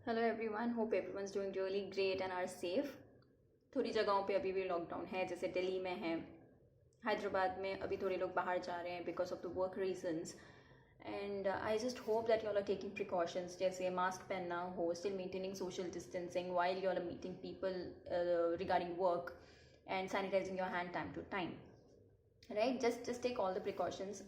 Hello everyone, hope everyone's doing really great and are safe. थोड़ी जगहों पे अभी भी लॉकडाउन है, जैसे दिल्ली में है, हैदराबाद में अभी थोड़े लोग बाहर जा रहे हैं because of the work reasons. And I just hope that you all are taking precautions, जैसे मास्क पहनना हो, still maintaining social distancing while you all are meeting people regarding work, and sanitising your hand time to time, right? Just take all the precautions,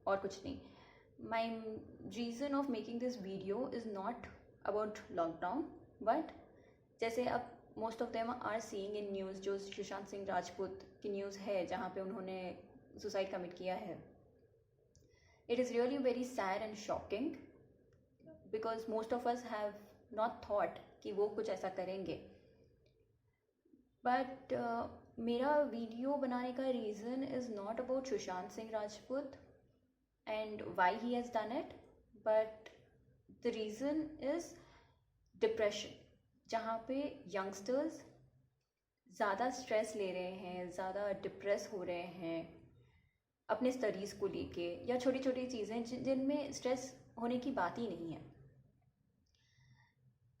और कुछ नहीं। My reason of making this video is not about lockdown, but जैसे अब most of them are seeing in news, जो सुशांत सिंह राजपूत की news है जहाँ पे उन्होंने सुसाइड कमिट किया है। It is really very sad and shocking because most of us have not thought कि वो कुछ ऐसा करेंगे। बट मेरा वीडियो बनाने का reason is not about Sushant Singh Rajput and why he has done it, but the reason is depression, जहाँ पे youngsters ज़्यादा स्ट्रेस ले रहे हैं, ज़्यादा डिप्रेस हो रहे हैं अपने स्टडीज़ को लेके, या छोटी छोटी चीज़ें जिनमें स्ट्रेस होने की बात ही नहीं है।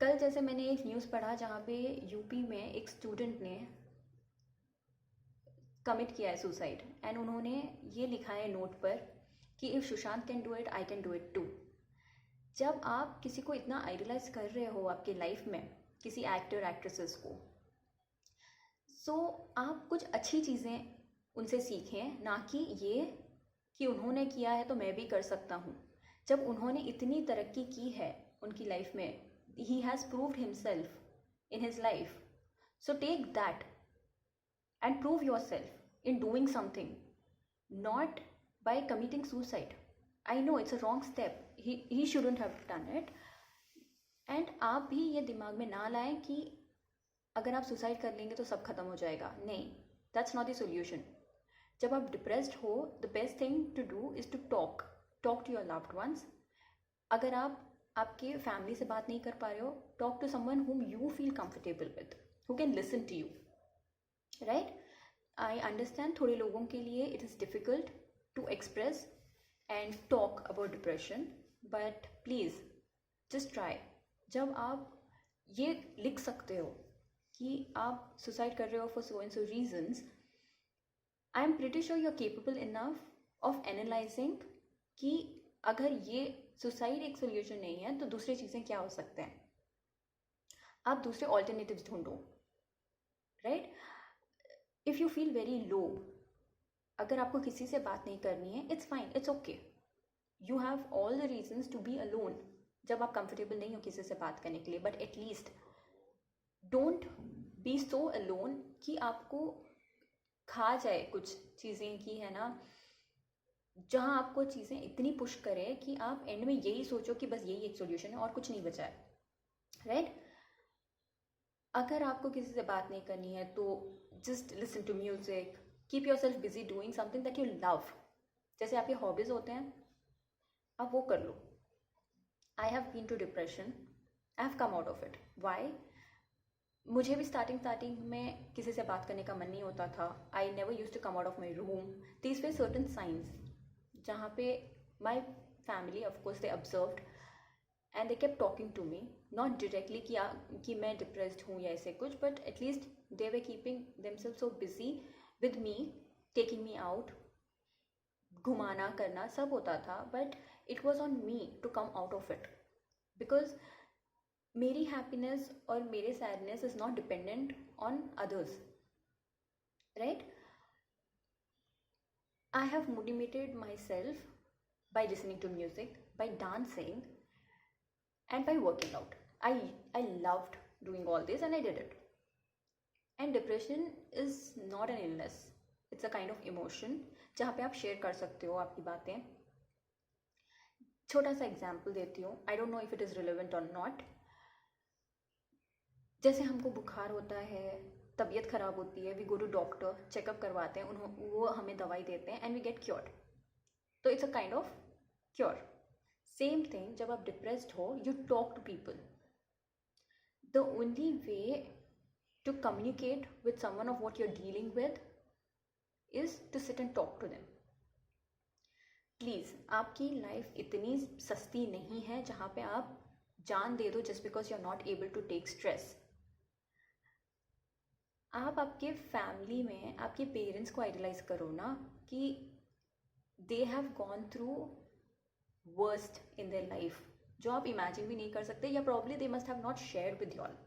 कल जैसे मैंने एक न्यूज़ पढ़ा जहाँ पे यूपी में एक स्टूडेंट ने कमिट किया है सुसाइड, एंड उन्होंने ये लिखा है नोट पर कि if Sushant can do it, I can do it too. जब आप किसी को इतना आइडलाइज कर रहे हो आपके लाइफ में, किसी एक्टर एक्ट्रेसेस को, सो आप कुछ अच्छी चीज़ें उनसे सीखें, ना कि ये कि उन्होंने किया है तो मैं भी कर सकता हूँ। जब उन्होंने इतनी तरक्की की है उनकी लाइफ में, he has proved himself in his life, so take that and prove yourself in doing something, not by committing suicide. I know it's a wrong step. He shouldn't have done it. And आप भी ये दिमाग में ना लाएं कि अगर आप सुसाइड कर लेंगे तो सब खत्म हो जाएगा। नहीं, that's not the solution. जब आप डिप्रेस्ड हो, the best thing to do is to talk to your loved ones. अगर आप आपके फैमिली से बात नहीं कर पा रहे हो, talk to someone whom you feel comfortable with, who can listen to you. Right? I understand थोड़े लोगों के लिए it is difficult to express and talk about depression, but please just try. जब आप ये लिख सकते हो कि आप सुसाइड कर रहे हो for so and so reasons, I am pretty sure you are capable enough of analysing कि अगर ये सुसाइड एक सोल्यूशन नहीं है तो दूसरी चीज़ें क्या हो सकते हैं। आप दूसरे ऑल्टरनेटिव्स ढूंढो, राइट? If you feel very low, अगर आपको किसी से बात नहीं करनी है, it's fine, it's okay, you have all the reasons to be alone जब आप कंफर्टेबल नहीं हो किसी से बात करने के लिए। But at least don't be so alone कि आपको खा जाए कुछ चीज़ें की, है ना, जहाँ आपको चीज़ें इतनी पुश करें कि आप एंड में यही सोचो कि बस यही एक सोल्यूशन है और कुछ नहीं बचा है, राइट? अगर आपको किसी से बात नहीं करनी है तो just listen to music, keep yourself busy doing something that you love. जैसे आपके हॉबीज़ होते हैं, आप वो कर लो। I have been to depression, I have come out of it. Why? मुझे भी स्टार्टिंग में किसी से बात करने का मन नहीं होता था। I never use to come out of my room. These were certain signs जहाँ पे my family of course they observed and they kept talking to me, not directly कि मैं depressed हूँ या ऐसे कुछ, but at least they were keeping themselves so busy with me, taking me out, घुमाना करना सब होता था, but it was on me to come out of it, because मेरी happiness और मेरे sadness is not dependent on others, right? I have motivated myself by listening to music, by dancing, and by working out. I loved doing all this and I did it. And depression is not an illness, it's a kind of emotion जहाँ पे आप share कर सकते हो आपकी बातें। छोटा सा एग्जाम्पल देती हूँ, I don't know if it is relevant और नॉट। जैसे हमको बुखार होता है, तबीयत ख़राब होती है, we go to doctor, checkup करवाते हैं, वो हमें दवाई देते हैं एंड वी गेट क्योर्ड, तो it's a kind of cure. Same thing जब आप डिप्रेस्ड हो, you talk to people. The only way to communicate with someone of what you are dealing with is to sit and talk to them. Please, आपकी life इतनी सस्ती नहीं है जहाँ पे आप जान दे दो just because you are not able to take stress. आप आपके फैमिली में आपके पेरेंट्स को आइडलाइज करो ना कि they have gone through worst in their life, जो आप इमेजिन भी नहीं कर सकते, या probably they must have not shared with y'all.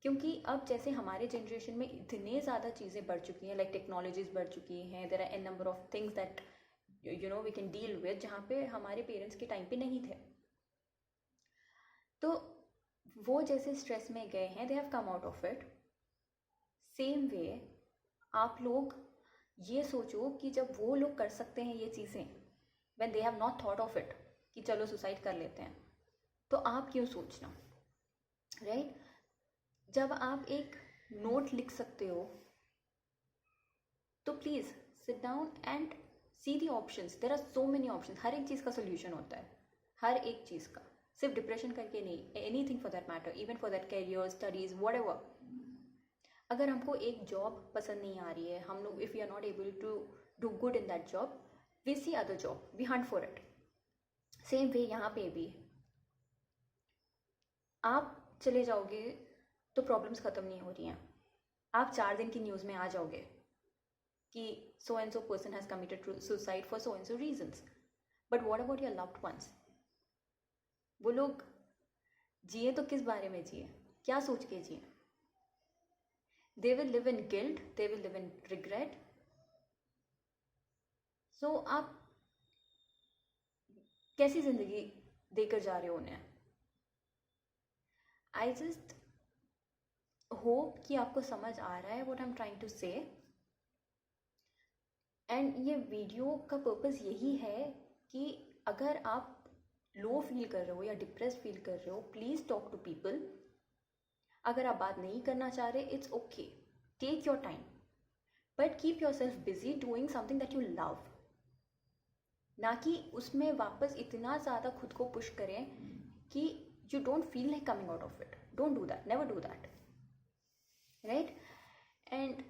क्योंकि अब जैसे हमारे जनरेशन में इतने ज़्यादा चीज़ें बढ़ चुकी हैं, लाइक टेक्नोलॉजीज बढ़ चुकी हैं, there are n number of things that we can deal with, जहाँ पे हमारे पेरेंट्स के टाइम पे नहीं थे। तो वो जैसे स्ट्रेस में गए हैं, they have come out of it. Same वे आप लोग ये सोचो कि जब वो लोग कर सकते हैं ये चीज़ें, when they have not thought of it कि चलो सुसाइड कर लेते हैं, तो आप क्यों सोचना, राइट? जब आप एक नोट लिख सकते हो तो please sit down and see the options. There are so many options. हर एक चीज़ का सोल्यूशन होता है, हर एक चीज़ का, सिर्फ डिप्रेशन करके नहीं, anything for that matter, even for that career, studies, whatever. अगर हमको एक जॉब पसंद नहीं आ रही है, हम लोग if you are not able to do good in that job, we see other job, we hunt for it. Same way यहाँ पे भी आप चले जाओगे तो प्रॉब्लम्स ख़त्म नहीं हो रही हैं। आप 4 दिन की न्यूज़ में आ जाओगे कि so and so person has committed suicide for so and so reasons, but what about your loved ones? वो लोग जिए तो किस बारे में जिए, क्या सोच के जिए? They will live in guilt, they will live in regret. So आप कैसी ज़िंदगी देकर जा रहे हो उन्हें? आई जस्ट होप कि आपको समझ आ रहा है what I am trying to say. And ये वीडियो का पर्पस यही है कि अगर आप लो फील कर रहे हो या डिप्रेस फील कर रहे हो, प्लीज़ टॉक टू पीपल। अगर आप बात नहीं करना चाह रहे, it's okay, take your time, but keep yourself busy doing something that you love. ना कि उसमें वापस इतना ज़्यादा खुद को पुश करें कि you don't feel like coming out of it. Don't do that, never do that, right? And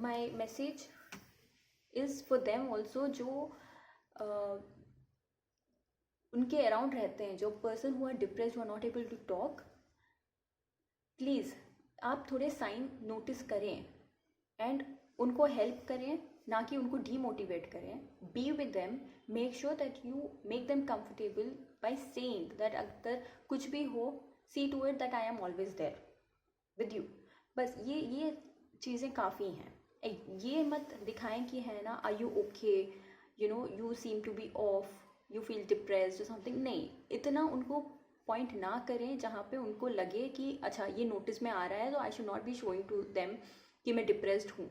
my message is for them also, जो उनके अराउंड रहते हैं, जो person who are depressed, who are not able to talk, please आप थोड़े sign notice करें and उनको help करें, ना कि उनको डीमोटिवेट करें। Be with them, make sure that you make them comfortable by saying that अगर कुछ भी हो, see to it that I am always there with you. बस ये चीज़ें काफ़ी हैं। ये मत दिखाएं कि है ना, are you okay, you seem to be off, you feel depressed something. नहीं, इतना उनको पॉइंट ना करें जहाँ पे उनको लगे कि अच्छा ये नोटिस में आ रहा है, तो I should not be showing to them कि मैं डिप्रेस्ड हूँ।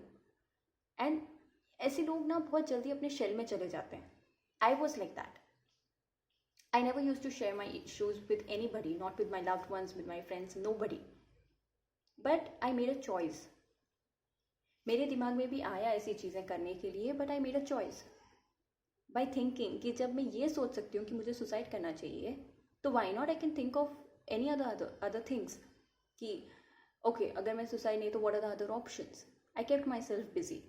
एंड ऐसे लोग ना बहुत जल्दी अपने शेल में चले जाते हैं। I was like that. I never use to share my issues with anybody, not with my loved ones, with my friends, nobody. But I made a choice. मेरे दिमाग में भी आया ऐसी चीज़ें करने के लिए, but I made a choice by thinking कि जब मैं ये सोच सकती हूँ कि मुझे सुसाइड करना चाहिए, तो why not I can think of any other things कि ओके, अगर मैं सुसाइड नहीं तो what are the other options. I kept myself busy,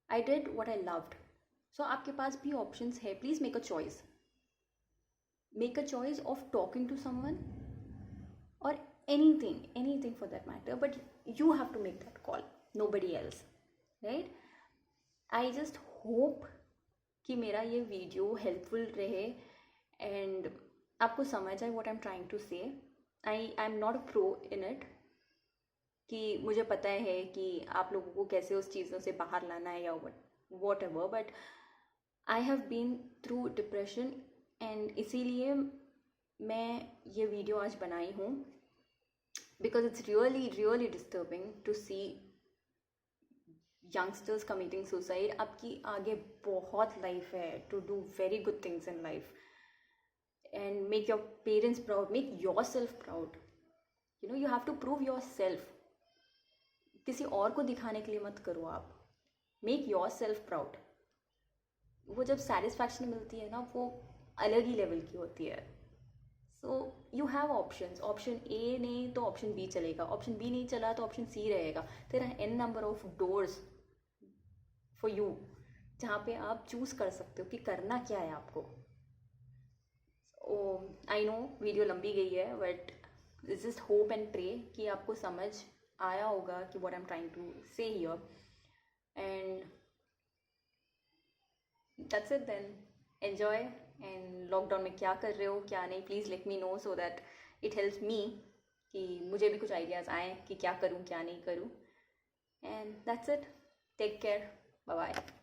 I did what I loved. So आपके पास भी ऑप्शंस है, please make a choice. Make a choice of talking to someone और anything for that matter, but you have to make that call, nobody else, right? I just hope कि मेरा ये video helpful रहे and आपको समझ आए what I'm trying to say. I'm not a pro in it कि मुझे पता है कि आप लोगों को कैसे उस चीज़ों से बाहर लाना है या whatever, but I have been through depression and इसीलिए मैं ये वीडियो आज बनाई हूँ, because it's really disturbing to see youngsters committing suicide. आपकी आगे बहुत लाइफ है to do very good things in life and make your parents proud, make yourself proud. You have to prove yourself. किसी और को दिखाने के लिए मत करो आप, make yourself proud. वो जब satisfaction मिलती है ना, वो अलग ही लेवल की होती है. So you have options. Option A नहीं तो ऑप्शन बी चलेगा, ऑप्शन बी नहीं चला तो ऑप्शन सी रहेगा. There are n number of doors for you जहाँ पे आप चूज़ कर सकते हो कि करना क्या है आपको. ओ आई नो वीडियो लंबी गई है, but just hope and pray कि आपको समझ आया होगा कि what I am trying to say here, and that's it then. Enjoy, and lockdown में क्या कर रहे हो क्या नहीं, please let me know so that it helps me कि मुझे भी कुछ आइडियाज़ आएँ कि क्या करूँ क्या नहीं करूँ। And that's it, take care, bye bye.